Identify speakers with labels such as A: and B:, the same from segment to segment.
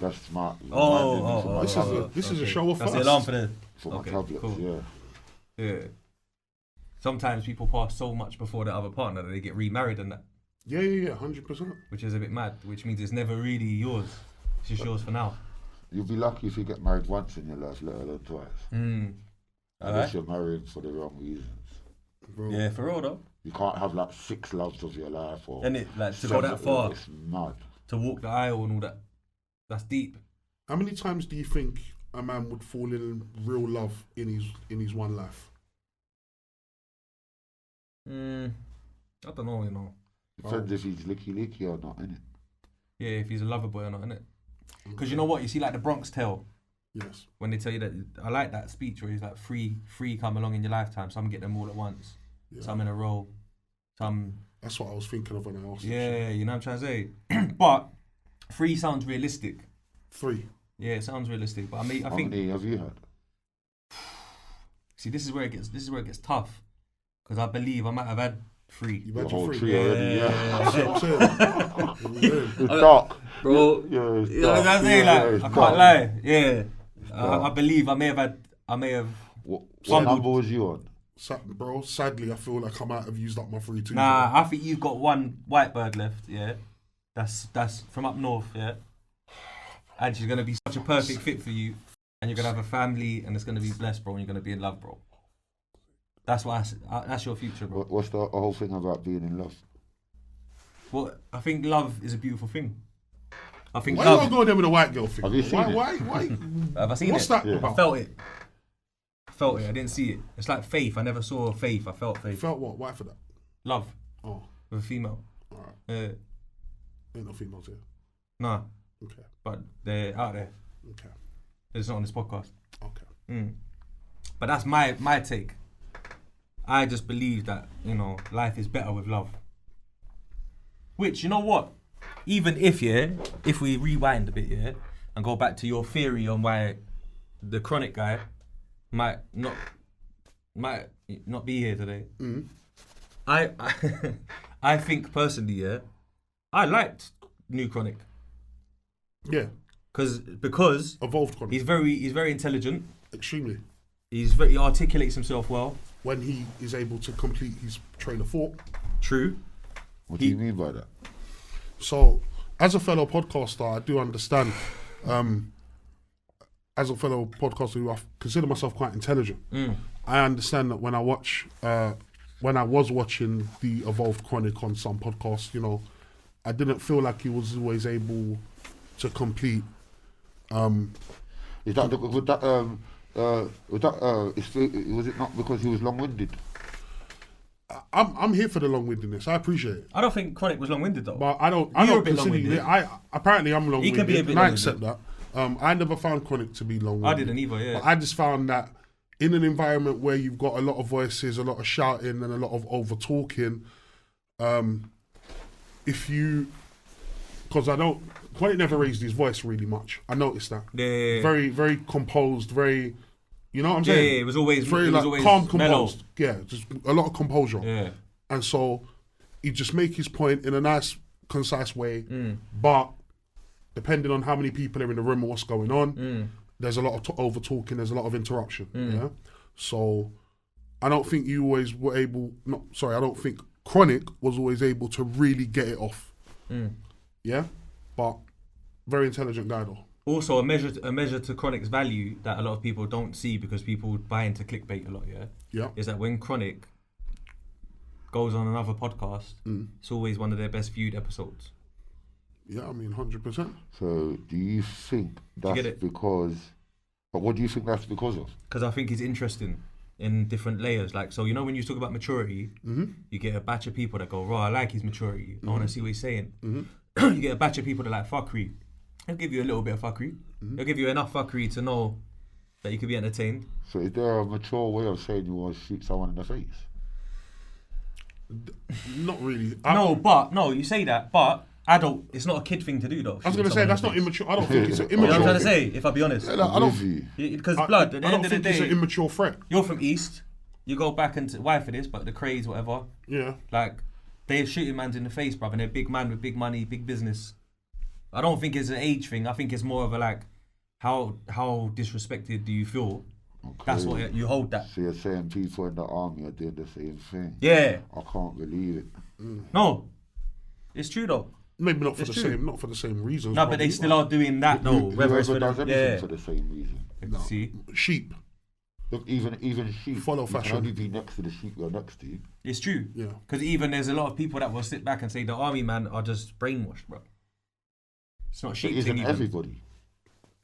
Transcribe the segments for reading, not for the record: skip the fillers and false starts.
A: That's smart.
B: This is a show of
C: That's
B: first.
C: the alarm for the...
A: For my
C: Okay,
A: tablets,
C: cool.
A: yeah.
C: Yeah. Sometimes people pass so much before their other partner that they get remarried and that,
B: Yeah, 100%.
C: which is a bit mad, which means it's never really yours. It's just yours for now.
A: You'll be lucky if you get married once in your life, let alone twice. Unless you're married for the wrong reasons.
B: Bro.
C: Yeah, for real though.
A: You can't have like 6 loves of your life or...
C: And it, like, to go that far,
A: It's mad.
C: to walk the aisle and all that, that's deep.
B: How many times do you think a man would fall in real love in his one life?
C: I don't know, you know.
A: Depends if he's licky or not, innit?
C: Yeah, if he's a lover boy or not, innit? Because you know what? You see, like the Bronx Tale,
B: Yes.
C: when they tell you that, I like that speech where he's like, free come along in your lifetime. Some get them all at once, some in a row, some...
B: That's what I was thinking of when I asked.
C: Yeah, you know what I'm trying to say? But 3 sounds realistic.
B: 3.
C: Yeah, it sounds realistic. But I mean, I
A: How
C: think...
A: many have you had?
C: See, this is where it gets tough. Because I believe I might have had 3.
B: You've
A: The
B: had your
A: whole
B: 3.
A: tree already, yeah.
B: That's what I'm saying.
A: It's dark.
C: Bro,
A: Yeah, it's
C: you know what I'm
A: dark.
C: saying?
A: Yeah,
C: Like,
A: it's
C: I can't
A: dark.
C: lie. Yeah.
A: dark.
C: I believe I may have...
A: What
C: Fumbled.
A: number was you on?
B: Bro, sadly, I feel like I might have used up my 3 too.
C: Nah, I think you've got one white bird left, yeah? That's from up north, yeah? And she's going to be such a perfect fit for you. And you're going to have a family and it's going to be blessed, bro. And you're going to be in love, bro. That's what that's your future, bro.
A: What's the whole thing about being in love?
C: Well, I think love is a beautiful thing. I think
B: Why you
C: love...
B: want to go there with a white girl thing?
A: Have you seen it?
B: Why?
C: Have I seen
B: What's
C: it?
B: that
A: Yeah.
C: I
B: about?
C: felt it. I didn't see it. It's like faith. I never saw faith. I felt
B: You
C: faith.
B: felt what? Why for that?
C: Love
B: Oh,
C: with a female.
B: alright. Ain't no females here.
C: Nah,
B: Okay.
C: but they're out there.
B: Okay.
C: It's not on this podcast.
B: Okay.
C: But that's my take. I just believe that, you know, life is better with love. Which, you know what? Even if we rewind a bit, and go back to your theory on why the Chronik guy might not be here today. I think personally, I liked New Chronik.
B: Yeah.
C: Because
B: Evolved Chronik.
C: he's very intelligent.
B: Extremely.
C: He articulates himself well.
B: When he is able to complete his train of thought.
C: True.
A: What do you mean by that?
B: So, as a fellow podcaster, I do understand. As a fellow podcaster, I consider myself quite intelligent. I understand that when I was watching the Evolved Chronik on some podcasts, you know, I didn't feel like he was always able to complete.
A: Is that was it not because he was long-winded?
B: I'm here for the long-windedness. I appreciate it,
C: I don't think Chronik was long-winded though.
B: but I don't
C: You're a bit
B: consider you.
C: long-winded.
B: Apparently I'm long-winded.
C: He can be a bit
B: and I
C: long-winded.
B: accept that. I never found Chronik to be long-winded.
C: I didn't either, yeah.
B: But I just found that in an environment where you've got a lot of voices, a lot of shouting, and a lot of over-talking, because Chronik never raised his voice really much. I noticed that.
C: Yeah.
B: Very, very composed, very, you know what I'm saying?
C: Yeah, it was always
B: very
C: always
B: calm,
C: mellow.
B: composed. Yeah, just a lot of composure.
C: Yeah.
B: And so he'd just make his point in a nice, concise way, but depending on how many people are in the room or what's going on, there's a lot of over talking, there's a lot of interruption. Yeah. So I don't think you always were able. I don't think Chronik was always able to really get it off. Yeah, but very intelligent guy though.
C: Also, a measure to Chronik's value that a lot of people don't see because people buy into clickbait a lot.
B: Yeah.
C: Is that when Chronik goes on another podcast, it's always one of their best viewed episodes.
B: Yeah, I mean, 100%.
A: So do you think that's
C: get it?
A: because... But what do you think that's because of?
C: Because I think it's interesting in different layers. Like, so, you know, when you talk about maturity, you get a batch of people that go, "Raw, I like his maturity. I want to see what he's saying." You get a batch of people that like fuckery. They'll give you a little bit of fuckery. They'll give you enough fuckery to know that you could be entertained.
A: So is there a mature way of saying you want to shoot someone in the face?
B: Not really.
C: No, you say that, but adult, it's not a kid thing to do though.
B: I was going to say, that's not immature. I don't think it's an
C: You know
B: immature
C: what I'm trying to
B: thing.
C: say, if I be honest.
B: Yeah, I don't,
C: Because blood, at the
B: I
C: end
B: don't
C: of the
B: think it's an
C: day,
B: immature threat.
C: you're from East, you go back and why for this, but the craze, whatever.
B: Yeah.
C: Like, they're shooting mans in the face, bruv, and they're big man with big money, big business. I don't think it's an age thing. I think it's more of a like, how disrespected do you feel?
A: Okay.
C: That's what you hold that.
A: So you're saying people in the army are doing the same thing?
C: Yeah.
A: I can't believe it.
C: No, it's true though.
B: Maybe not for
C: It's
B: the
C: true.
B: same, not for the same reasons.
C: No, but they still are doing that though. Whether it's for
A: Whoever does
C: them,
A: anything
C: yeah.
A: for the same reason.
B: No.
C: See,
B: Sheep.
A: Look, even sheep.
B: Follow
A: you
B: fashion.
A: can only be next to the sheep you're next to.
C: it's true.
B: Yeah.
C: Because even there's a lot of people that will sit back and say the army man are just brainwashed, bro. It's not
A: But
C: sheep thing
A: isn't
C: even.
A: everybody?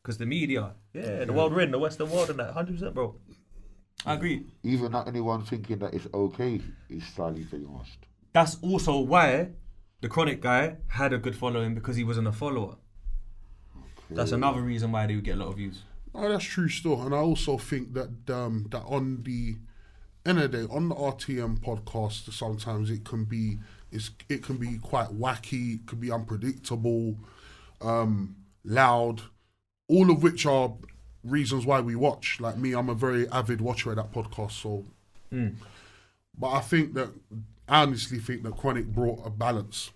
C: Because the media, the world we're in, the Western world, and that 100%, bro. I agree.
A: Even not anyone thinking that it's okay is slightly brainwashed.
C: That's also why the Chronik guy had a good following, because he wasn't a follower. That's another reason why they would get a lot of views.
B: Oh, that's true still. And I also think that that on the end of the day, on the RTM podcast, sometimes it can be quite wacky, it can be unpredictable, loud, all of which are reasons why we watch. Like me, I'm a very avid watcher of that podcast. So, but I honestly think that Chronik brought a balance.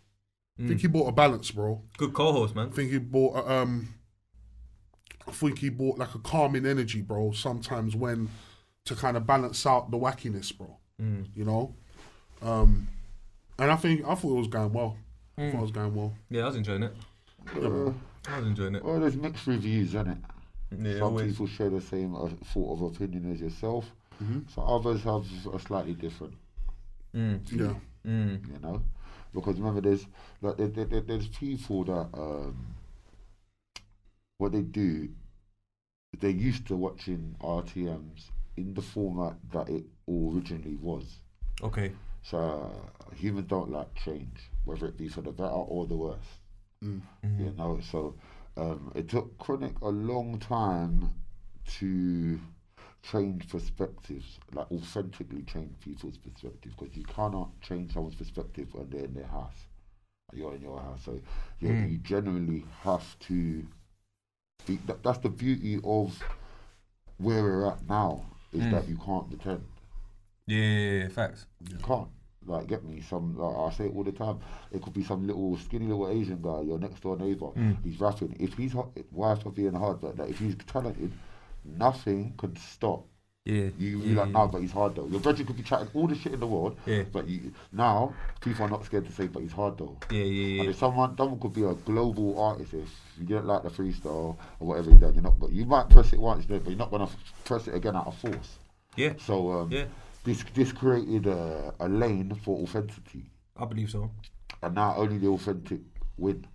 B: I think he brought a balance, bro.
C: Good co-host, man.
B: I think he brought like a calming energy, bro. Sometimes when to kind of balance out the wackiness, bro. You know, and I thought it was going well. I thought it was going well.
C: Yeah, I was enjoying it. I was enjoying it.
A: Well, there's mixed reviews, isn't it?
C: Yeah,
A: Some
C: always.
A: people share the same thought of opinion as yourself. So others have a slightly different.
B: Yeah.
A: You know, because remember, there's people that what they do, they're used to watching RTMs in the format that it originally was.
C: Okay.
A: So humans don't like change, whether it be for the better or the worse. You know, so it took Chronik a long time to change perspectives, like authentically change people's perspectives, because you cannot change someone's perspective when they're in their house. You're in your house, so you generally have to be. That's the beauty of where we're at now, is that you can't pretend.
C: Yeah, facts.
A: You can't. Like, get me some. Like, I say it all the time. It could be some little skinny little Asian guy, your next door neighbor. He's rapping. If he's wife for being hard, but like, if he's talented, nothing could stop.
C: Yeah.
A: You're like, no, but he's hard though. Your brother could be chatting all the shit in the world, but now people are not scared to say, but he's hard though.
C: Yeah.
A: And if someone could be a global artist, if you don't like the freestyle or whatever he done, you're not. But you might press it once, but you're not gonna press it again out of force.
C: Yeah.
A: So this created a lane for authenticity,
C: I believe so.
A: and now only the authentic win.